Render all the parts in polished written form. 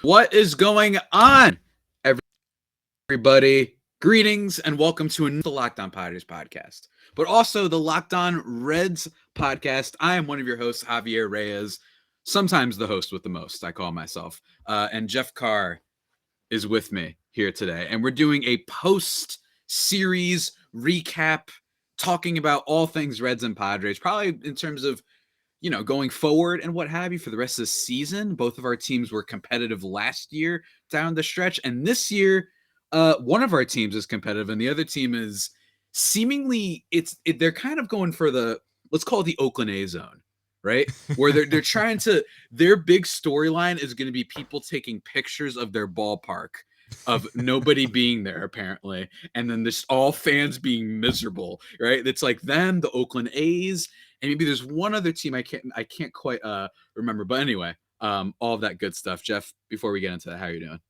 What is going on, everybody? Greetings and welcome to another Locked On Padres podcast, but also the Locked On Reds podcast. I am one of your hosts, Javier Reyes, sometimes the host with the most, I call myself. And Jeff Carr is with me here today. And we're doing a post-series recap, talking about all things Reds and Padres, probably in terms of going forward and what have you for the rest of the season. Both of our teams were competitive last year down the stretch, and this year, one of our teams is competitive, and the other team is seemingly they're kind of going for the, let's call it the Oakland A zone, right? Where they're trying to, their big storyline is going to be people taking pictures of their ballpark of nobody being there apparently, and then this all fans being miserable, right? It's like them, the Oakland A's, and maybe there's one other team I can't quite remember, but anyway, all of that good stuff. Jeff, before we get into that, how are you doing?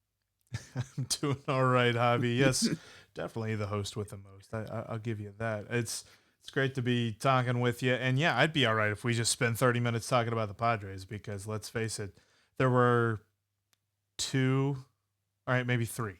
I'm doing all right, Javi. Yes, definitely the host with the most. I'll give you that. It's great to be talking with you, and yeah, I'd be all right if we just spend 30 minutes talking about the Padres because let's face it, there were two, all right, maybe three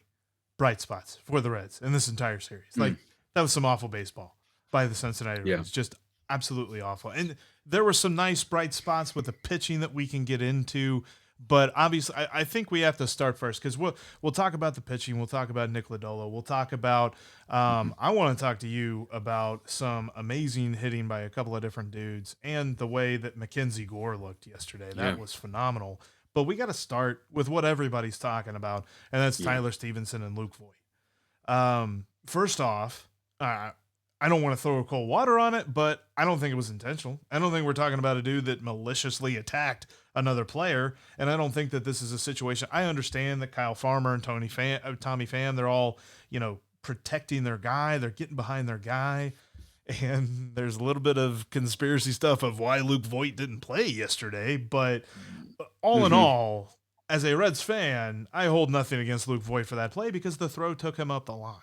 bright spots for the Reds in this entire series. Like that was some awful baseball by the Cincinnati Yeah. Reds, just absolutely awful. And there were some nice bright spots with the pitching that we can get into. But obviously, I think we have to start first because we'll talk about the pitching. We'll talk about Nick Lodolo. We'll talk about. I want to talk to you about some amazing hitting by a couple of different dudes and the way that Mackenzie Gore looked yesterday. That was phenomenal. But we got to start with what everybody's talking about, and that's Tyler Stephenson and Luke Voit. First off, I don't want to throw cold water on it, but I don't think it was intentional. I don't think we're talking about a dude that maliciously attacked another player, and I don't think that this is a situation. I understand that Kyle Farmer and Tommy Pham, they're all, protecting their guy. They're getting behind their guy. And there's a little bit of conspiracy stuff of why Luke Voit didn't play yesterday. But all in all, as a Reds fan, I hold nothing against Luke Voit for that play because the throw took him up the line.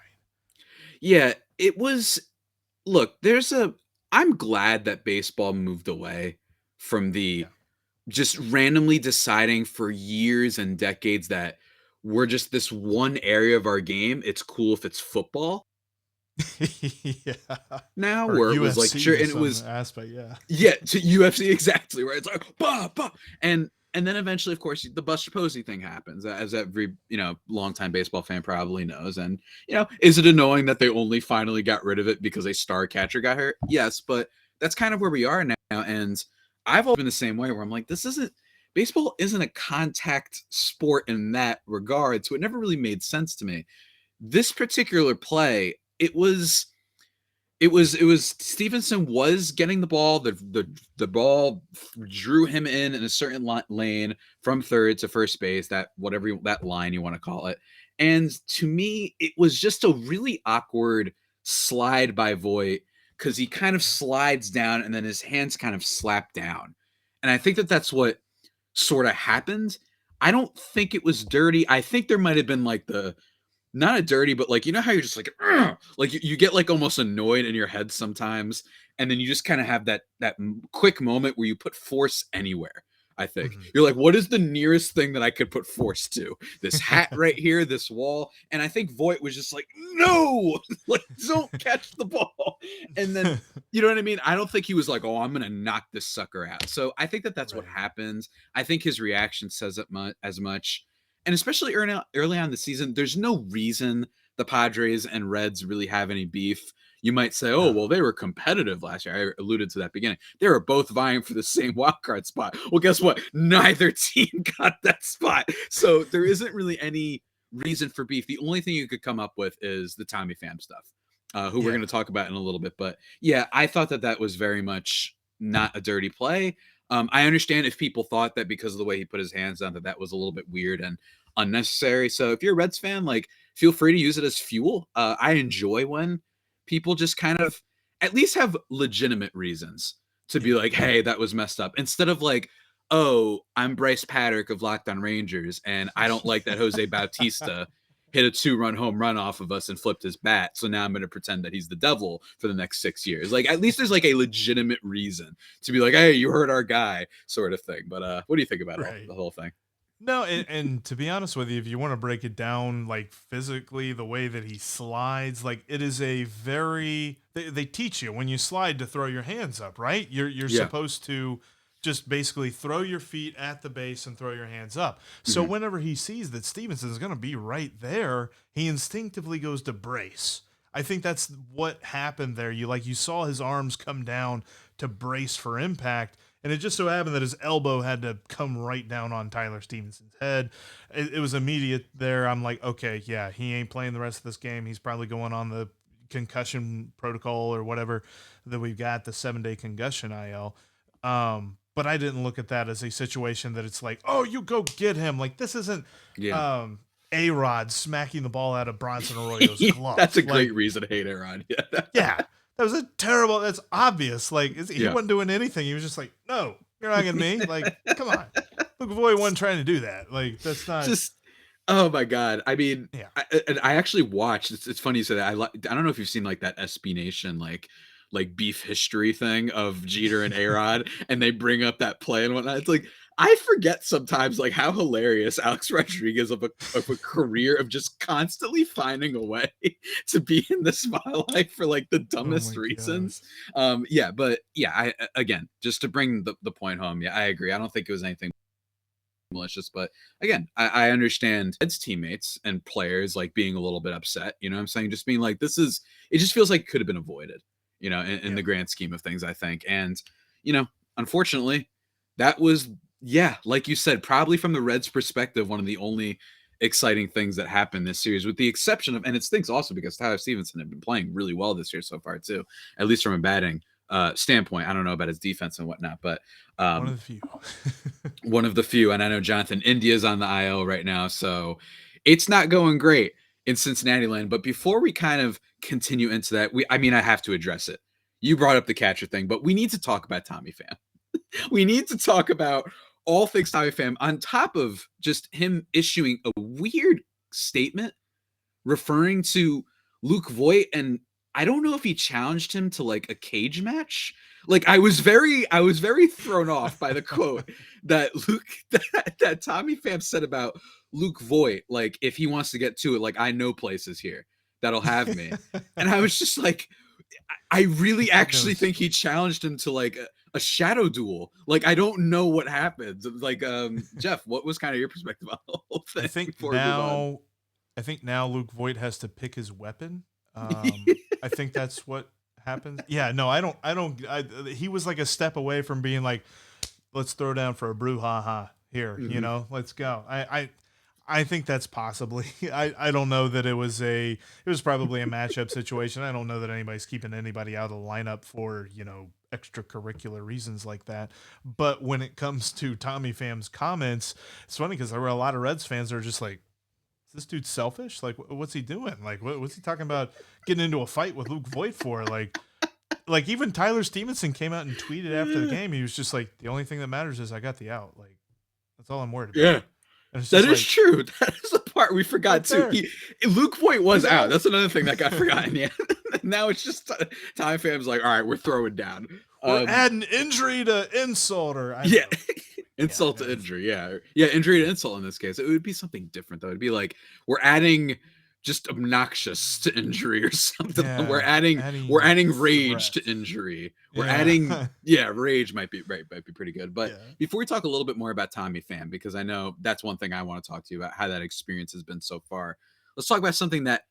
Yeah, it was. Look, I'm glad that baseball moved away from the just randomly deciding for years and decades that we're just this one area of our game. It's cool if it's football. Yeah. Now, Or where it was like, UFC sure, to and it some was, aspect, yeah. yeah, to UFC, exactly, right? It's like, bah, bah. And then eventually, of course, the Buster Posey thing happens, as every, longtime baseball fan probably knows. And, is it annoying that they only finally got rid of it because a star catcher got hurt? Yes, but that's kind of where we are now. And I've always been the same way where I'm like, baseball isn't a contact sport in that regard. So it never really made sense to me. This particular play, it was Stephenson was getting the ball. The ball drew him in a certain lane from third to first base, that whatever that line you want to call it. And to me, it was just a really awkward slide by Voit because he kind of slides down and then his hands kind of slap down. And I think that that's what sort of happened. I don't think it was dirty. I think there might have been like not a dirty, but like, how you're just like, like you get like almost annoyed in your head sometimes. And then you just kind of have that quick moment where you put force anywhere. I think you're like, what is the nearest thing that I could put force to? This hat right here, this wall. And I think Voit was just like, no, like, don't catch the ball. And then, you know what I mean? I don't think he was like, oh, I'm going to knock this sucker out. So I think that that's what happens. I think his reaction says it as much. And especially early on in the season, there's no reason the Padres and Reds really have any beef. You might say, oh, well, they were competitive last year. I alluded to that beginning. They were both vying for the same wildcard spot. Well, guess what? Neither team got that spot. So there isn't really any reason for beef. The only thing you could come up with is the Tommy Pham stuff, who we're going to talk about in a little bit. But yeah, I thought that was very much not a dirty play. I understand if people thought that because of the way he put his hands down that was a little bit weird and unnecessary. So if you're a Reds fan, like, feel free to use it as fuel. I enjoy when people just kind of at least have legitimate reasons to be like, hey, that was messed up. Instead of like, oh, I'm Bryce Paddock of Locked On Rangers, and I don't like that Jose Bautista hit a 2-run home run off of us and flipped his bat. So now I'm going to pretend that he's the devil for the next 6 years. Like, at least there's like a legitimate reason to be like, hey, you hurt our guy, sort of thing. But what do you think about the whole thing? No, and to be honest with you, if you want to break it down like physically, the way that he slides, like it is a very they teach you when you slide to throw your hands up, right? You're Yeah. supposed to just basically throw your feet at the base and throw your hands up. So Mhm. whenever he sees that Stevenson is going to be right there, he instinctively goes to brace. I think that's what happened there. You saw his arms come down to brace for impact, and it just so happened that his elbow had to come right down on Tyler Stevenson's head. It was immediate there. I'm like, okay, yeah, he ain't playing the rest of this game. He's probably going on the concussion protocol or whatever that we've got, the 7-day concussion IL. But I didn't look at that as a situation that it's like, oh, you go get him. Like, this isn't Yeah. um, A-Rod smacking the ball out of Bronson Arroyo's That's a glove. great Like, reason to hate Aaron. Yeah. yeah, that was a terrible. That's obvious. Like he Yeah. wasn't doing anything. He was just like, "No, you're not getting me." Like, come on. Luke Voit wasn't trying to do that. Like, that's not. Just oh my god. I mean, Yeah. I actually watched. It's funny you say that. I don't know if you've seen like that SB Nation like beef history thing of Jeter and A-Rod, and they bring up that play and whatnot. It's like I forget sometimes like how hilarious Alex Rodriguez of a career of just constantly finding a way to be in the spotlight for like the Oh dumbest my gosh. reasons. Yeah, but yeah, I again just to bring the point home. Yeah, I agree. I don't think it was anything malicious, but again, I understand Ed's teammates and players like being a little bit upset. You know what I'm saying? Just being like, this is, it just feels like it could have been avoided, you know, in Yeah. the grand scheme of things, I think. And, you know, unfortunately, that was, yeah, like you said, probably from the Reds' perspective, one of the only exciting things that happened this series, with the exception of, and it stinks also because Tyler Stevenson had been playing really well this year so far, too, at least from a batting standpoint. I don't know about his defense and whatnot, but One of um, the few. one of the few. And I know Jonathan India's on the IL right now, so it's not going great in Cincinnati land. But before we kind of continue into that, I mean, I have to address it. You brought up the catcher thing, but we need to talk about Tommy Pham. We need to talk about all things Tommy Pham on top of just him issuing a weird statement referring to Luke Voit, and I don't know if he challenged him to like a cage match. Like I was very thrown off by the quote that that Tommy Pham said about Luke Voit, like if he wants to get to it, like I know places here that'll have me. And I was just like, I really I know. actually think he challenged him to like a shadow duel. Like I don't know what happened. Like Jeff, what was kind of your perspective on the whole I thing think before we move on? now. I think now Luke Voit has to pick his weapon. I think that's what happens. Yeah. No, I don't. I don't. He was like a step away from being like, let's throw down for a brouhaha here. You Mhm. know, let's go. I think that's possibly. I don't know that it was a. It was probably a matchup situation. I don't know that anybody's keeping anybody out of the lineup for extracurricular reasons like that. But when it comes to Tommy Pham's comments, it's funny because there were a lot of Reds fans that are just like, "Is this dude selfish? Like, what's he doing? Like, what's he talking about getting into a fight with Luke Voit for? Like even Tyler Stevenson came out and tweeted after the game. He was just like, the only thing that matters is I got the out. Like that's all I'm worried about. Yeah. And it's That just is like true. That is the part we right forgot too. there, Luke Voit was he's out. out. That's another thing that got forgotten. Yeah. Now it's just Time Fam's like, all right, we're throwing down. We're Um, adding injury to insult, or I don't yeah, know. Yeah, insult to injury. Yeah, yeah, injury to insult in this case. It would be something different though. It'd be like we're adding just obnoxious to injury or something. yeah, We're adding adding rage threat. to injury. We're Yeah, adding yeah, rage might be right, might be pretty good. But yeah. before we talk a little bit more about Tommy Pham, because I know that's one thing I want to talk to you about how that experience has been so far. Let's talk about something that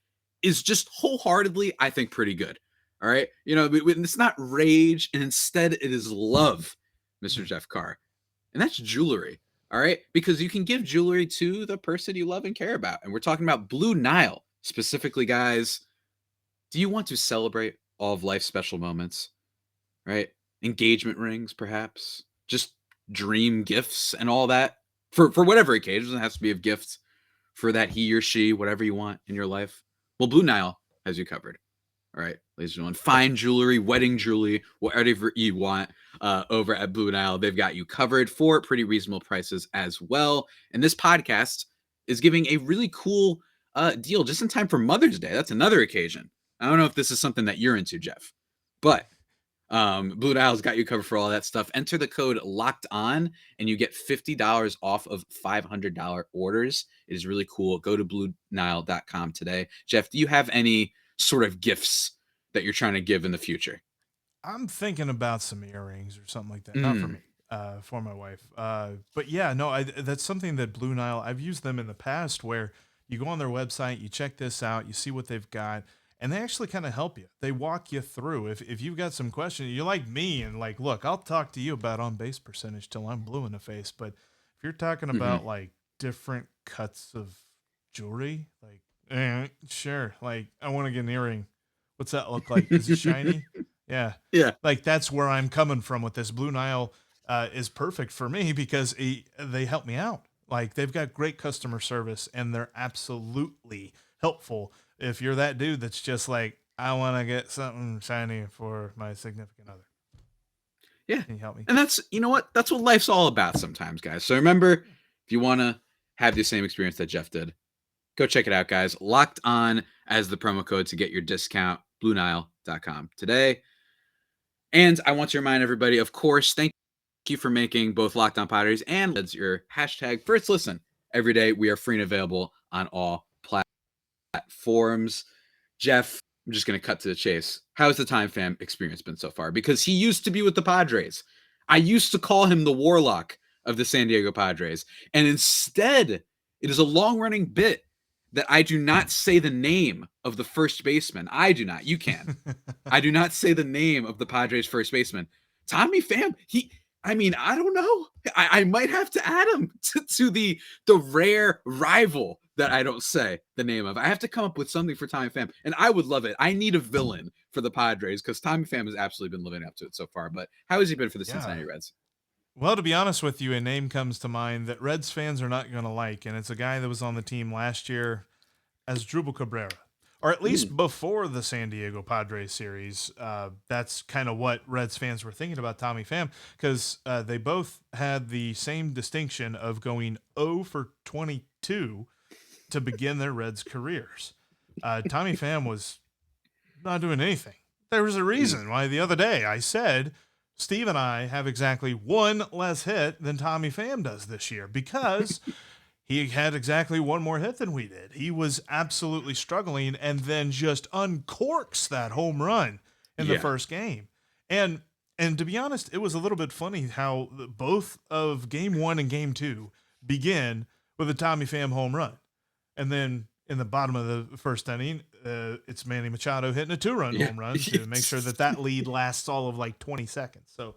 is just wholeheartedly, I think, pretty good. All right, you know, it's not rage, and instead it is love, Mr. Mm. Jeff Carr, and that's jewelry. All right, because you can give jewelry to the person you love and care about, and we're talking about Blue Nile specifically, guys. Do you want to celebrate all of life's special moments? Right, engagement rings, perhaps, just dream gifts and all that for whatever occasion. It has to be of gifts for that he or she, whatever you want in your life. Well, Blue Nile has you covered. All right, ladies and gentlemen, fine jewelry, wedding jewelry, whatever you want over at Blue Nile. They've got you covered for pretty reasonable prices as well. And this podcast is giving a really cool deal just in time for Mother's Day. That's another occasion. I don't know if this is something that you're into, Jeff, but Blue Nile's got you covered for all that stuff. Enter the code Locked On, and you get $50 off of $500 orders. It is really cool. Go to BlueNile.com today. Jeff, do you have any sort of gifts that you're trying to give in the future? I'm thinking about some earrings or something like that. Not for Mm. me, for my wife. But yeah, no, that's something that Blue Nile, I've used them in the past where you go on their website, you check this out, you see what they've got, and they actually kind of help you. They walk you through. If you've got some questions, you're like me and like, look, I'll talk to you about on base percentage till I'm blue in the face. But if you're talking Hmm. about like different cuts of jewelry, like, sure, like I want to get an earring. What's that look like? Is it shiny? Yeah. Yeah. Like that's where I'm coming from with this. Blue Nile is perfect for me because they help me out. Like they've got great customer service and they're absolutely helpful. If you're that dude that's just like, I want to get something shiny for my significant other, Yeah. can you help me? And that's, you know what? That's what life's all about sometimes, guys. So remember, if you want to have the same experience that Jeff did, go check it out, guys. Locked On as the promo code to get your discount, BlueNile.com today. And I want to remind everybody, of course, thank you for making both Locked On Padres and Reds your hashtag first listen every day. We are free and available on all platforms. Jeff, I'm just going to cut to the chase. How's the Time Pham experience been so far? Because he used to be with the Padres. I used to call him the Warlock of the San Diego Padres. And instead, it is a long running bit that I do not say the name of the first baseman. I do not. You can. I do not say the name of the Padres first baseman. Tommy Pham, I don't know. I might have to add him to the rare rival that I don't say the name of. I have to come up with something for Tommy Pham, and I would love it. I need a villain for the Padres because Tommy Pham has absolutely been living up to it so far. But how has he been for the Yeah. Cincinnati Reds? Well, to be honest with you, a name comes to mind that Reds fans are not going to like, and it's a guy that was on the team last year as Drupal Cabrera, or at least before the San Diego Padres series. That's kind of what Reds fans were thinking about Tommy Pham because they both had the same distinction of going 0 for 22 to begin their Reds careers. Tommy Pham was not doing anything. There was a reason why the other day I said Steve and I have exactly one less hit than Tommy Pham does this year because he had exactly one more hit than we did. He was absolutely struggling and then just uncorks that home run in the Yeah. first game. And to be honest, it was a little bit funny how both of game 1 and game 2 begin with a Tommy Pham home run. And then in the bottom of the first inning, it's Manny Machado hitting a 2-run Yeah. home run to make sure that lead lasts all of like 20 seconds. So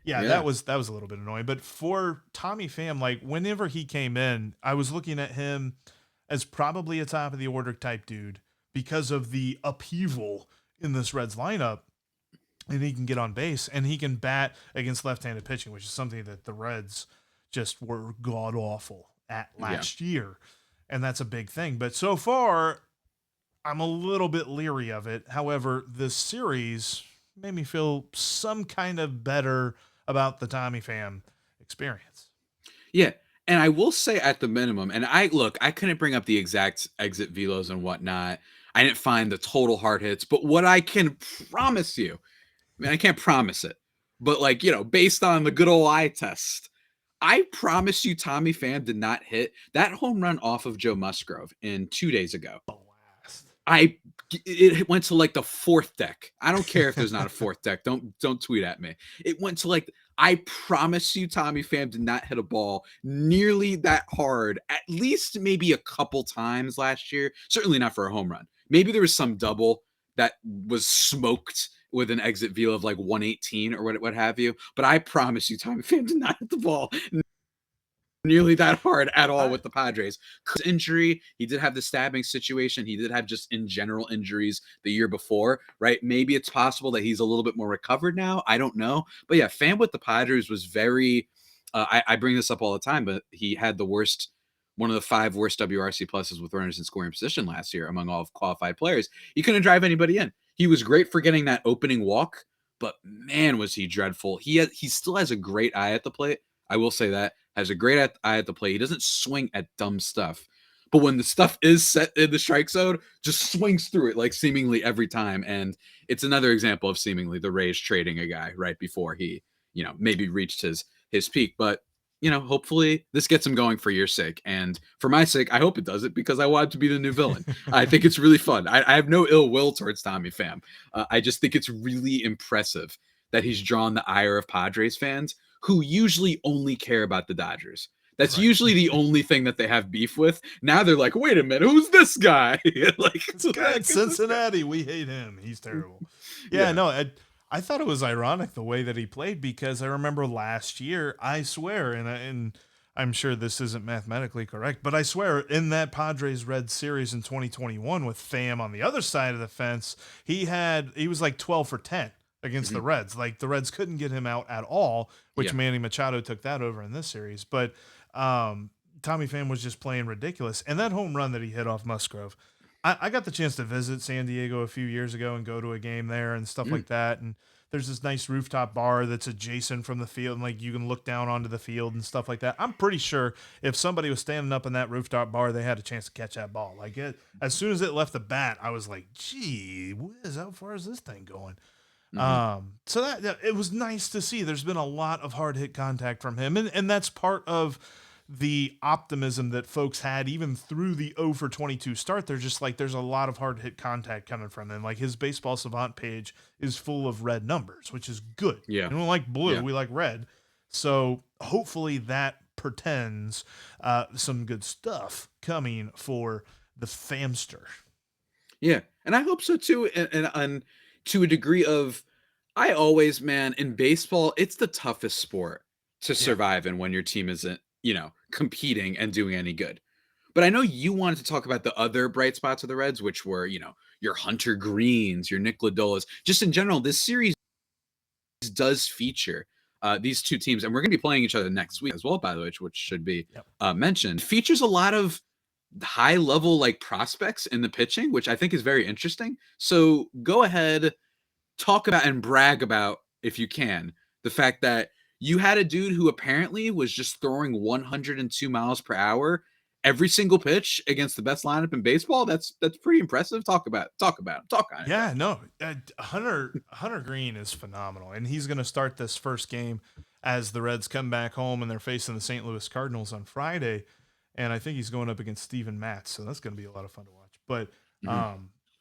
yeah, Yeah. that was a little bit annoying. But for Tommy Pham, like whenever he came in, I was looking at him as probably a top of the order type dude because of the upheaval in this Reds lineup. And he can get on base and he can bat against left-handed pitching, which is something that the Reds just were god awful at last year. And that's a big thing. But so far, I'm a little bit leery of it. However, this series made me feel some kind of better about the Tommy Pham experience. Yeah. And I will say at the minimum, and I couldn't bring up the exact exit velos and whatnot. I didn't find the total hard hits, but what I can promise you, I can't promise it, but based on the good old eye test, I promise you Tommy Pham did not hit that home run off of Joe Musgrove in 2 days ago. Blast. It went to like the fourth deck. I don't care if there's not a fourth deck. Don't tweet at me. It went to I promise you Tommy Pham did not hit a ball nearly that hard, at least maybe a couple times last year. Certainly not for a home run. Maybe there was some double that was smoked with an exit velo of like 118 or what have you. But I promise you Tommy Pham did not hit the ball nearly that hard at all with the Padres. Injury, he did have the stabbing situation. He did have just in general injuries the year before, right? Maybe it's possible that he's a little bit more recovered now. I don't know. But yeah, Pham with the Padres was very, I bring this up all the time, but he had one of the 5 worst WRC pluses with runners in scoring position last year among all qualified players. He couldn't drive anybody in. He was great for getting that opening walk, but man, was he dreadful. He still has a great eye at the plate. I will say that. Has a great eye at the plate. He doesn't swing at dumb stuff, but when the stuff is set in the strike zone, just swings through it like seemingly every time. And it's another example of seemingly the Rays trading a guy right before he, maybe reached his peak. But hopefully this gets him going for your sake. And for my sake, I hope it does it because I want it to be the new villain. I think it's really fun. I have no ill will towards Tommy Pham. I just think it's really impressive that he's drawn the ire of Padres fans who usually only care about the Dodgers. That's Right. usually the only thing that they have beef with. Now they're like, wait a minute, who's this guy? Like, This guy in Cincinnati, we hate him. He's terrible. Yeah, no, I thought it was ironic the way that he played because I remember last year, I swear, and I'm sure this isn't mathematically correct, but I swear in that Padres Reds series in 2021 with Pham on the other side of the fence, he was like 12 for 10 against the Reds. Like the Reds couldn't get him out at all, which Manny Machado took that over in this series. But Tommy Pham was just playing ridiculous. And that home run that he hit off Musgrove, I got the chance to visit San Diego a few years ago and go to a game there and stuff like that. And there's this nice rooftop bar that's adjacent from the field, and like you can look down onto the field and stuff like that. I'm pretty sure if somebody was standing up in that rooftop bar, they had a chance to catch that ball. Like as soon as it left the bat, I was like, "Gee whiz, how far is this thing going?" So that it was nice to see. There's been a lot of hard hit contact from him, and that's part of the optimism that folks had even through the 0 for 22 start. They're just like, there's a lot of hard hit contact coming from him. Like his baseball savant page is full of red numbers, which is good. Yeah. We don't like blue. We like red. So hopefully that portends some good stuff coming for the Famster. Yeah. And I hope so too. And to a degree of, I always, man, in baseball, it's the toughest sport to survive in when your team isn't, competing and doing any good. But I know you wanted to talk about the other bright spots of the Reds, which were, your Hunter Greenes, your Nick Lodolas. Just in general, this series does feature these two teams, and we're going to be playing each other next week as well, by the way, which should be mentioned. Features a lot of high level like prospects in the pitching, which I think is very interesting. So go ahead, talk about and brag about, if you can, the fact that you had a dude who apparently was just throwing 102 miles per hour every single pitch against the best lineup in baseball. That's pretty impressive. Talk on it. Yeah, no, Hunter Greene is phenomenal, and he's going to start this first game as the Reds come back home and they're facing the St. Louis Cardinals on Friday, and I think he's going up against Steven Matz, so that's going to be a lot of fun to watch. But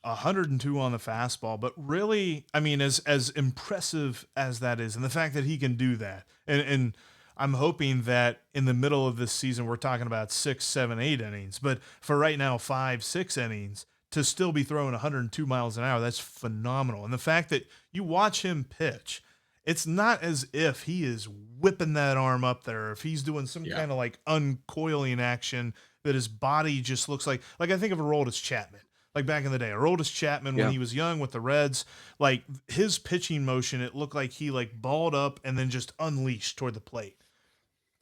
102 on the fastball, but really, I mean, as impressive as that is, and the fact that he can do that, and I'm hoping that in the middle of this season, we're talking about 6, 7, 8 innings, but for right now, 5, 6 innings to still be throwing 102 miles an hour, that's phenomenal. And the fact that you watch him pitch, it's not as if he is whipping that arm up there, if he's doing some kind of like uncoiling action that his body just looks like I think of Aroldis Chapman. Like back in the day, Aroldis Chapman, when he was young with the Reds, like his pitching motion, it looked like he like balled up and then just unleashed toward the plate.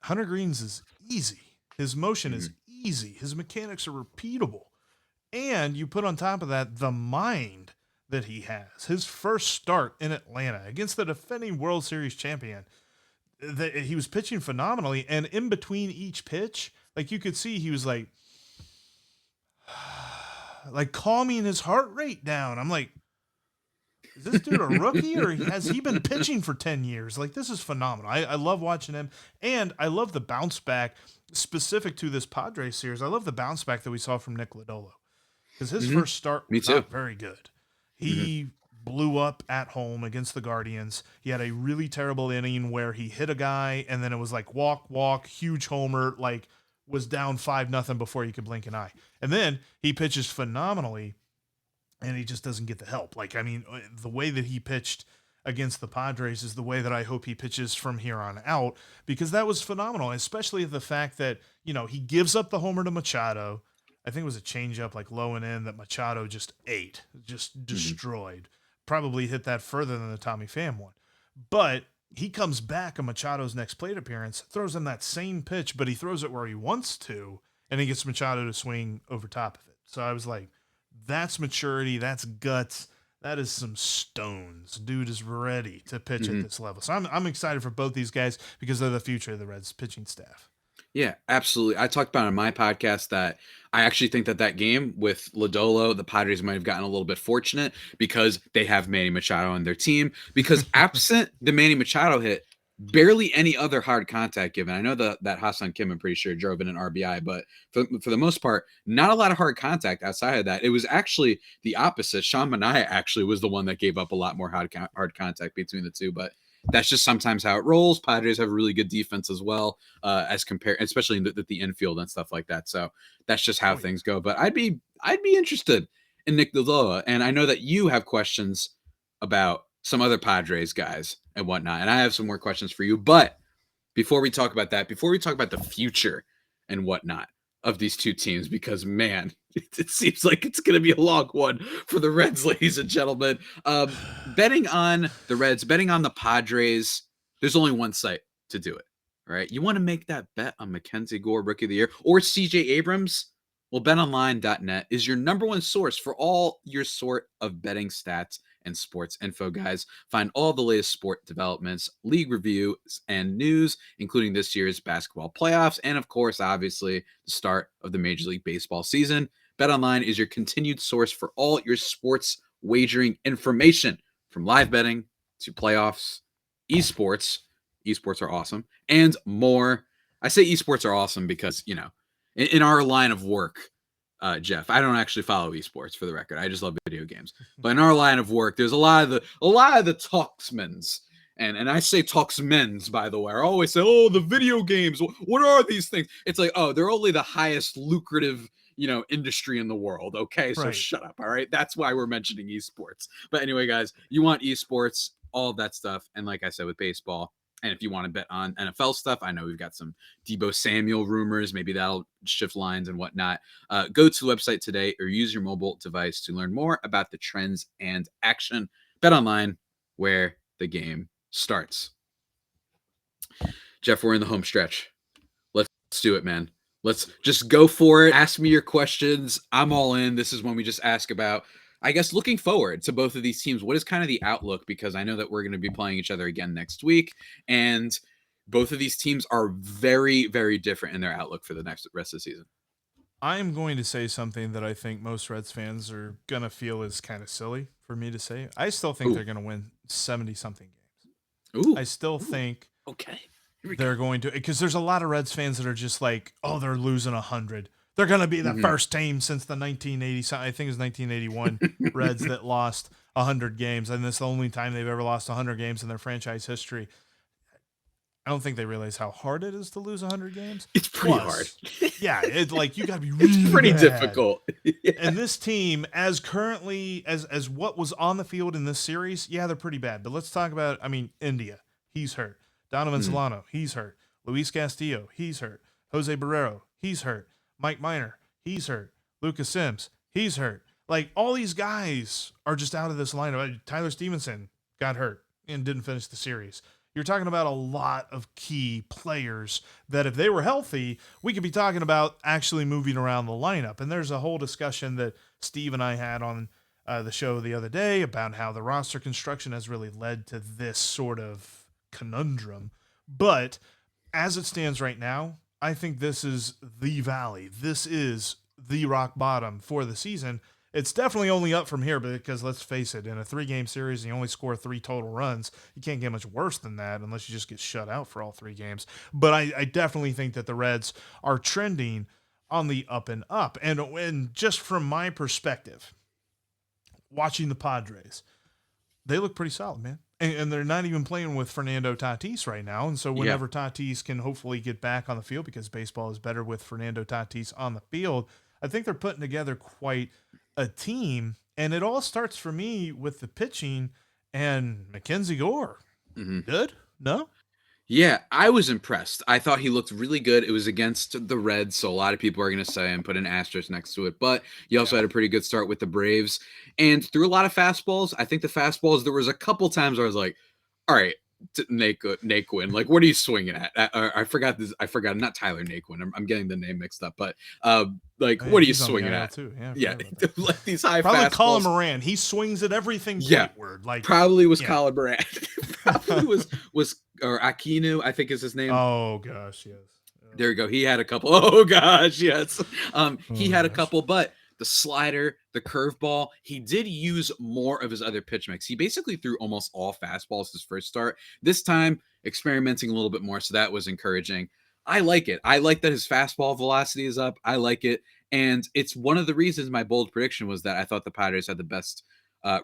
Hunter Greene's is easy. His motion is easy. His mechanics are repeatable. And you put on top of that the mind that he has. His first start in Atlanta against the defending World Series champion, he was pitching phenomenally. And in between each pitch, like you could see he was like calming his heart rate down. I'm like, is this dude a rookie or has he been pitching for 10 years? Like, this is phenomenal. I love watching him, and I love the bounce back specific to this Padres series. I love the bounce back that we saw from Nick Lodolo because his first start was not very good. He blew up at home against the Guardians. He had a really terrible inning where he hit a guy, and then it was like walk, huge homer, like was down 5-0 before you could blink an eye. And then he pitches phenomenally, and he just doesn't get the help. Like, I mean, the way that he pitched against the Padres is the way that I hope he pitches from here on out, because that was phenomenal, especially the fact that, he gives up the homer to Machado. I think it was a changeup like low and in that Machado just ate, just destroyed. Probably hit that further than the Tommy Pham one. But he comes back on Machado's next plate appearance, throws him that same pitch, but he throws it where he wants to, and he gets Machado to swing over top of it. So I was like, that's maturity, that's guts, that is some stones. Dude is ready to pitch at this level. So I'm excited for both these guys because they're the future of the Reds pitching staff. Yeah, absolutely. I talked about on my podcast that I actually think that game with Lodolo, the Padres might have gotten a little bit fortunate because they have Manny Machado on their team. Because absent the Manny Machado hit, barely any other hard contact given. I know that Hassan Kim, I'm pretty sure, drove in an RBI, but for the most part, not a lot of hard contact outside of that. It was actually the opposite. Sean Manaea actually was the one that gave up a lot more hard contact between the two, but that's just sometimes how it rolls. Padres have a really good defense as well, as compared, especially in the infield and stuff like that. So that's just how things go. But I'd be interested in Nick Lodolo, and I know that you have questions about some other Padres guys and whatnot, and I have some more questions for you. But before we talk about that, before we talk about the future and whatnot of these two teams, because man, it seems like it's going to be a long one for the Reds, ladies and gentlemen. Betting on the Reds, betting on the Padres, there's only one site to do it, right? You want to make that bet on Mackenzie Gore, Rookie of the Year, or CJ Abrams? Well, betonline.net is your number one source for all your sort of betting stats and sports info, guys. Find all the latest sport developments, league reviews, and news, including this year's basketball playoffs, and of course, obviously, the start of the Major League Baseball season. BetOnline is your continued source for all your sports wagering information, from live betting to playoffs, esports. Esports are awesome, and more. I say esports are awesome because, in our line of work, Jeff, I don't actually follow esports, for the record. I just love video games. But in our line of work, there's a lot of the talksmens. And I say talksmen's, by the way. I always say, oh, the video games. What are these things? It's like, oh, they're only the highest lucrative, industry in the world. Okay, so shut up. All right. That's why we're mentioning esports. But anyway, guys, you want esports, all of that stuff. And like I said, with baseball, and if you want to bet on NFL stuff, I know we've got some Deebo Samuel rumors. Maybe that'll shift lines and whatnot. Go to the website today or use your mobile device to learn more about the trends and action. BetOnline, where the game starts. Jeff, we're in the home stretch. Let's do it, man. Let's just go for it. Ask me your questions. I'm all in. This is when we just ask about, I guess, looking forward to both of these teams. What is kind of the outlook? Because I know that we're going to be playing each other again next week. And both of these teams are very, very different in their outlook for the next rest of the season. I am going to say something that I think most Reds fans are going to feel is kind of silly for me to say. I still think they're going to win 70-something games. Ooh. I still think okay. They're going to, because there's a lot of Reds fans that are just like, oh, they're losing 100. They're going to be the first team since the 1980, I think it was 1981 Reds that lost 100 games. And this is the only time they've ever lost 100 games in their franchise history. I don't think they realize how hard it is to lose 100 games. It's pretty hard. Yeah, it's like you got to be really It's pretty bad. difficult. Yeah. And this team, as currently as what was on the field in this series, yeah, they're pretty bad. But let's talk about, India, he's hurt. Donovan Solano, he's hurt. Luis Castillo, he's hurt. Jose Barrero, he's hurt. Mike Minor, he's hurt. Lucas Sims, he's hurt. Like, all these guys are just out of this lineup. Tyler Stephenson got hurt and didn't finish the series. You're talking about a lot of key players that if they were healthy, we could be talking about actually moving around the lineup. And there's a whole discussion that Steve and I had on the show the other day about how the roster construction has really led to this sort of conundrum. But as it stands right now, I think this is the valley. This is the rock bottom for the season. It's definitely only up from here because, let's face it, in a 3-game series and you only score 3 total runs, you can't get much worse than that unless you just get shut out for all 3 games. But I definitely think that the Reds are trending on the up and up. And just from my perspective, watching the Padres, they look pretty solid, man. And they're not even playing with Fernando Tatis right now. And so whenever Tatis can hopefully get back on the field, because baseball is better with Fernando Tatis on the field, I think they're putting together quite a team. And it all starts for me with the pitching and Mackenzie Gore. Good? No? Yeah, I was impressed. I thought he looked really good. It was against the Reds, so a lot of people are going to say and put an asterisk next to it. But he also had a pretty good start with the Braves and threw a lot of fastballs. I think the fastballs, there was a couple times where I was like, all right, Naquin, like, what are you swinging at? I forgot this. I forgot, not Tyler Naquin. I'm getting the name mixed up. But what are you swinging at? Too. Yeah, like these high probably fastballs. Colin Moran. He swings at everything. Word. Like, probably was Colin Moran. Probably was or Aquino, I think is his name. Oh gosh, yes. There you go. He had a couple. Oh gosh, yes. He Oh had a gosh. couple, but the slider, the curveball, he did use more of his other pitch mix. He basically threw almost all fastballs his first start. This time, experimenting a little bit more, so that was encouraging. I like it. I like that his fastball velocity is up. I like it, and it's one of the reasons my bold prediction was that I thought the Padres had the best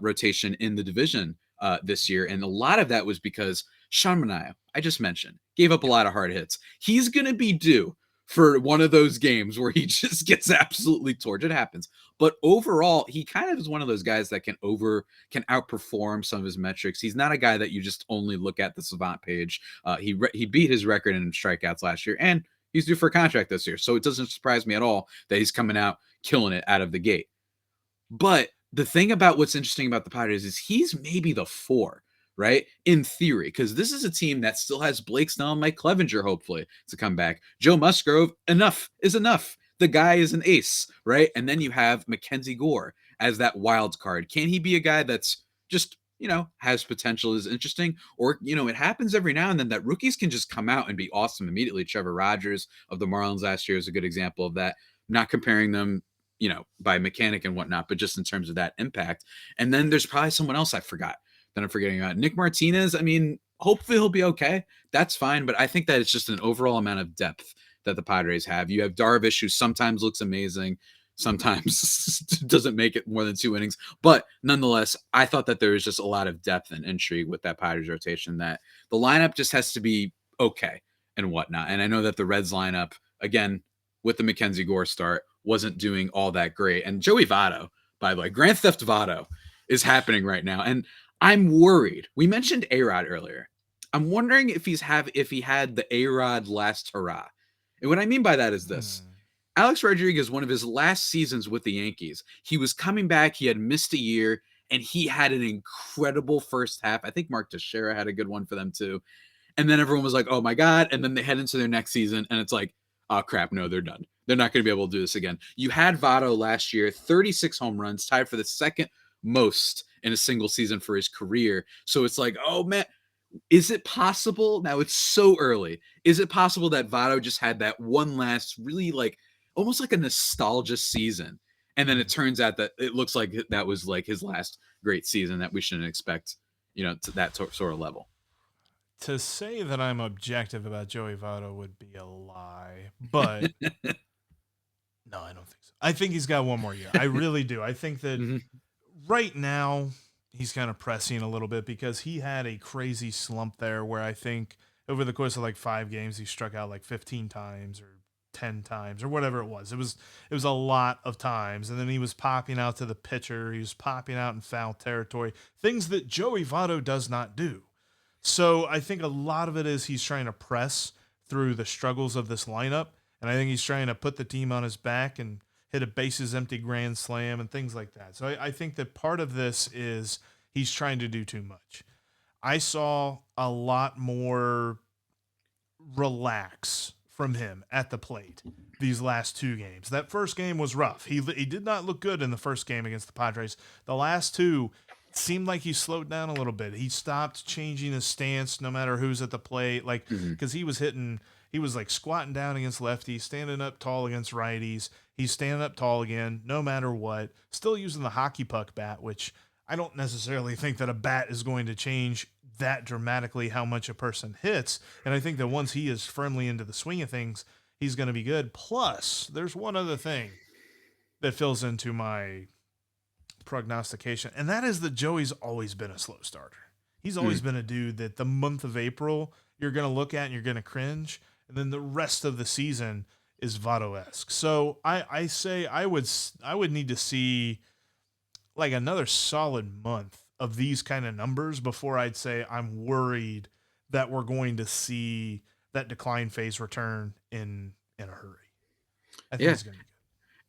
rotation in the division this year, and a lot of that was because Sean Manaea, I just mentioned, gave up a lot of hard hits. He's going to be due for one of those games where he just gets absolutely torched. It happens. But overall, he kind of is one of those guys that can outperform some of his metrics. He's not a guy that you just only look at the Savant page. He beat his record in strikeouts last year, and he's due for a contract this year. So it doesn't surprise me at all that he's coming out killing it out of the gate. But the thing about what's interesting about the Padres is he's maybe the 4, right? In theory, because this is a team that still has Blake Snell and Mike Clevenger, hopefully, to come back. Joe Musgrove, enough is enough. The guy is an ace, right? And then you have Mackenzie Gore as that wild card. Can he be a guy that's just, has potential, is interesting? Or, it happens every now and then that rookies can just come out and be awesome immediately. Trevor Rogers of the Marlins last year is a good example of that. Not comparing them by mechanic and whatnot, but just in terms of that impact. And then there's probably someone else I forgot that I'm forgetting about. Nick Martinez, I mean, hopefully he'll be okay. That's fine. But I think that it's just an overall amount of depth that the Padres have. You have Darvish, who sometimes looks amazing, sometimes doesn't make it more than 2 innings. But nonetheless, I thought that there was just a lot of depth and intrigue with that Padres rotation, that the lineup just has to be okay and whatnot. And I know that the Reds lineup, again, with the Mackenzie Gore start, wasn't doing all that great. And Joey Votto, by the way, Grand Theft Votto is happening right now. And I'm worried. We mentioned A-Rod earlier. I'm wondering if he had the A-Rod last hurrah. And what I mean by that is this. Alex Rodriguez, one of his last seasons with the Yankees, he was coming back. He had missed a year, and he had an incredible first half. I think Mark Teixeira had a good one for them too. And then everyone was like, oh my God. And then they head into their next season, and it's like, oh crap, no, they're done. They're not going to be able to do this again. You had Votto last year, 36 home runs, tied for the second most in a single season for his career. So it's like, oh man, is it possible? Now it's so early. Is it possible that Votto just had that one last really almost like a nostalgia season? And then it turns out that it looks like that was like his last great season, that we shouldn't expect, to that sort of level. To say that I'm objective about Joey Votto would be a lie, but no, I don't think so. I think he's got one more year. I really do. I think that right now he's kind of pressing a little bit because he had a crazy slump there where I think over the course of 5 games he struck out 15 times or 10 times or whatever it was. It was a lot of times, and then he was popping out to the pitcher. He was popping out in foul territory, things that Joey Votto does not do. So I think a lot of it is he's trying to press through the struggles of this lineup, and I think he's trying to put the team on his back and hit a bases empty grand slam and things like that. So I think that part of this is he's trying to do too much. I saw a lot more relax from him at the plate these last 2 games. That first game was rough. He did not look good in the first game against the Padres. The last 2 seemed like he slowed down a little bit. He stopped changing his stance no matter who's at the plate, because he was squatting down against lefties, standing up tall against righties. He's standing up tall again, no matter what. Still using the hockey puck bat, which I don't necessarily think that a bat is going to change that dramatically how much a person hits. And I think that once he is firmly into the swing of things, he's going to be good. Plus, there's one other thing that fills into my prognostication, and that is that Joey's always been a slow starter. He's always been a dude that the month of April you're going to look at and you're going to cringe, and then the rest of the season is Votto-esque. So I say I would need to see another solid month of these kind of numbers before I'd say I'm worried that we're going to see that decline phase return in a hurry. I think it's going to be good.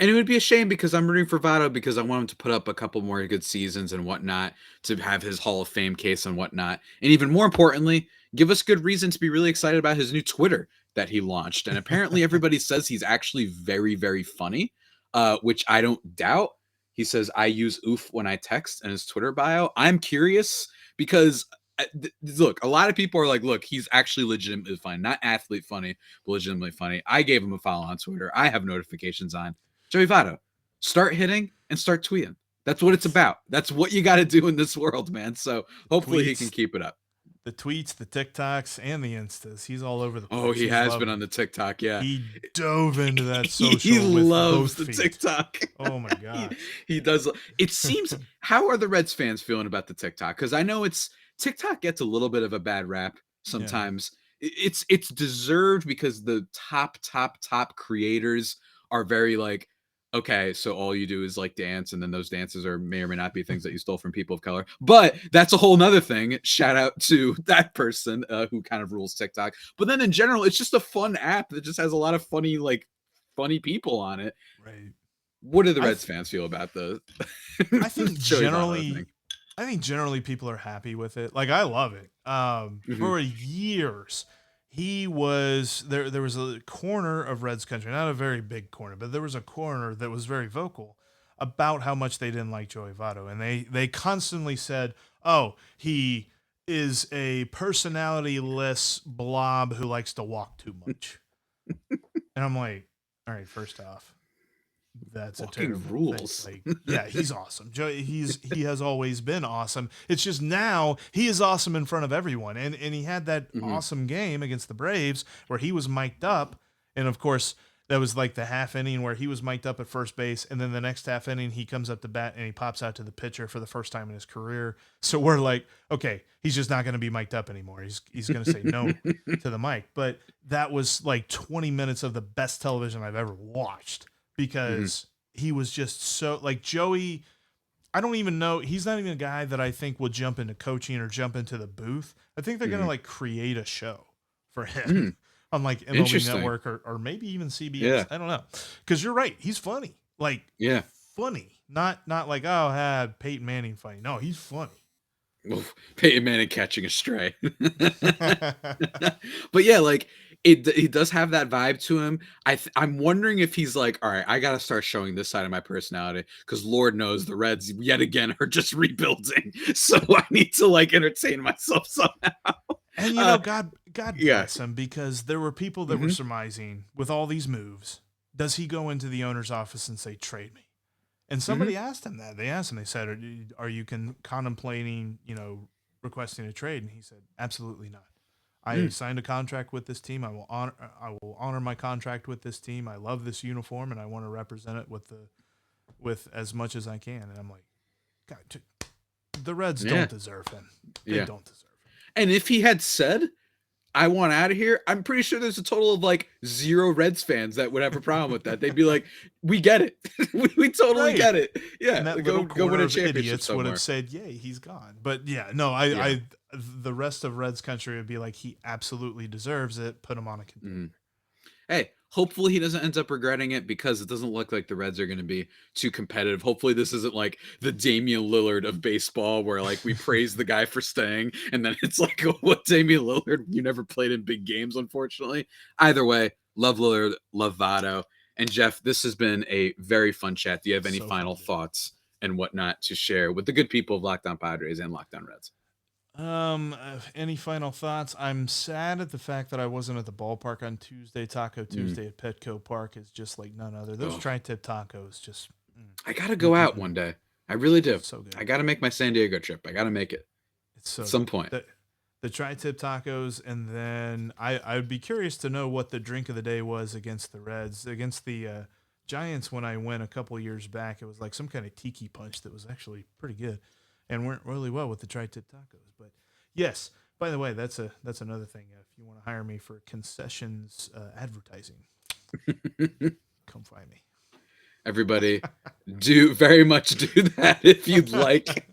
And it would be a shame because I'm rooting for Votto because I want him to put up a couple more good seasons and whatnot, to have his Hall of Fame case and whatnot. And even more importantly, give us good reason to be really excited about his new Twitter that he launched. And apparently everybody says he's actually very, very funny, which I don't doubt. He says, I use oof when I text in his Twitter bio. I'm curious because look, a lot of people are like, look, he's actually legitimately funny, not athlete funny, but legitimately funny. I gave him a follow on Twitter. I have notifications on. Joey Votto, start hitting and start tweeting. That's what it's about. That's what you got to do in this world, man. So hopefully he can keep it up. The tweets, the TikToks, and the Instas. He's all over the place. Oh, he has been on the TikTok, yeah. He dove into that social he with loves both the feet. TikTok. Oh my gosh. He does. It seems, how are the Reds fans feeling about the TikTok? Because I know TikTok gets a little bit of a bad rap sometimes. Yeah. It's deserved because the top creators are very like, okay, so all you do is like dance, and then those dances may or may not be things that you stole from people of color. But that's a whole nother thing. Shout out to that person who kind of rules TikTok. But then in general, it's just a fun app that just has a lot of funny people on it. Right. What do the Reds fans feel about the? I think generally people are happy with it. Like, I love it. For years, he was there. There was a corner of Reds country, not a very big corner, but there was a corner that was very vocal about how much they didn't like Joey Votto, and they constantly said, "Oh, he is a personality-less blob who likes to walk too much." And I'm like, all right, first off, that's a terrible rules. Like, yeah, he's awesome. He has always been awesome. It's just now he is awesome in front of everyone. And he had that awesome game against the Braves where he was mic'd up. And of course, that was like the half inning where he was mic'd up at first base. And then the next half inning, he comes up to bat and he pops out to the pitcher for the first time in his career. So we're like, okay, he's just not going to be mic'd up anymore. He's going to say no to the mic. But that was like 20 minutes of the best television I've ever watched. Because he was just so like Joey. I don't even know. He's not even a guy that I think will jump into coaching or jump into the booth. I think they're going to like create a show for him on like MLB Network or maybe even CBS. Yeah. I don't know. Cause you're right. He's funny. Like, funny, not like, oh, Peyton Manning funny. No, he's funny. Oof, Peyton Manning catching a stray. But yeah, like, he does have that vibe to him. I'm wondering if he's like, all right, I got to start showing this side of my personality because Lord knows the Reds yet again are just rebuilding. So I need to like entertain myself somehow. And God bless him, because there were people that were surmising with all these moves, does he go into the owner's office and say, trade me? And somebody asked him that. They asked him, they said, are you contemplating, requesting a trade? And he said, absolutely not. I signed a contract with this team. I will honor my contract with this team. I love this uniform, and I want to represent it with as much as I can. And I'm like, God, the Reds don't deserve him. They don't deserve him. And if he had said, I want out of here, I'm pretty sure there's a total of like 0 Reds fans that would have a problem with that. They'd be like, we get it. we totally get it. Yeah. And that go win a championship idiots somewhere. Would have said, yay, he's gone. But I the rest of Reds country would be like, he absolutely deserves it. Put him on a contender. Hey, hopefully he doesn't end up regretting it, because it doesn't look like the Reds are going to be too competitive. Hopefully this isn't like the Damian Lillard of baseball where like we praise the guy for staying and then it's like, oh, what, Damian Lillard? You never played in big games, unfortunately. Either way, love Lillard, love Votto. And Jeff, this has been a very fun chat. Do you have any final thoughts and whatnot to share with the good people of Locked On Padres and Locked On Reds? Any final thoughts? I'm sad at the fact that I wasn't at the ballpark on Tuesday. Taco Tuesday at Petco Park is just like none other. Those tri-tip tacos just. I gotta go out one day. I really do. So good. I gotta make my San Diego trip. I gotta make it. It's so at some point. The tri-tip tacos, and then I would be curious to know what the drink of the day was against the Reds, against the Giants. When I went a couple years back, it was like some kind of tiki punch that was actually pretty good. And went really well with the tri-tip tacos. But yes, by the way, that's another thing. If you want to hire me for concessions advertising, come find me. Everybody, do very much do that if you'd like.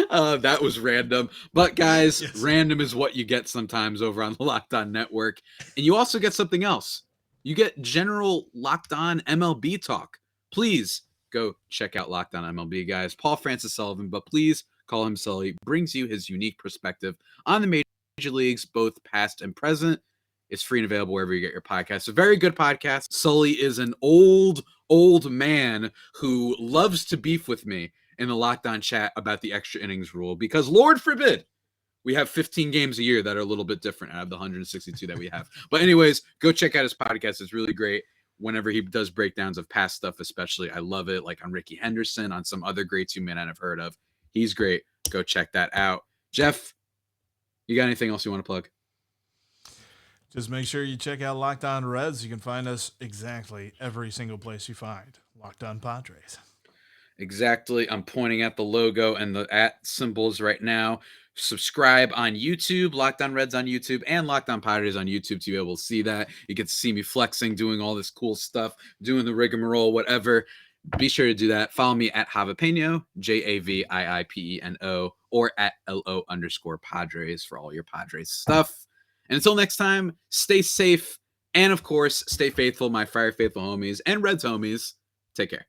That was random. But guys, random is what you get sometimes over on the Locked On Network. And you also get something else. You get general Locked On MLB talk. Please go check out Locked On MLB, guys. Paul Francis Sullivan, but please call him Sully, brings you his unique perspective on the major leagues, both past and present. It's free and available wherever you get your podcasts. A very good podcast. Sully is an old man who loves to beef with me in the Locked On chat about the extra innings rule, because Lord forbid We have 15 games a year that are a little bit different out of the 162 that we have. But anyways, go check out his podcast. It's really great. Whenever he does breakdowns of past stuff, especially, I love it. Like on Ricky Henderson, on some other greats you may not have heard of. He's great. Go check that out. Jeff, you got anything else you want to plug? Just make sure you check out Locked On Reds. You can find us exactly every single place you find Locked On Padres. Exactly. I'm pointing at the logo and the @ symbols right now. Subscribe on YouTube, Locked On Reds on YouTube, and Locked On Padres on YouTube to be able to see that. You get to see me flexing, doing all this cool stuff, doing the rigmarole, whatever. Be sure to do that. Follow me at Javipeno, JAVIIPENO, or at LO_Padres for all your Padres stuff. And until next time, stay safe. And of course, stay faithful, my Fire Faithful homies and Reds homies. Take care.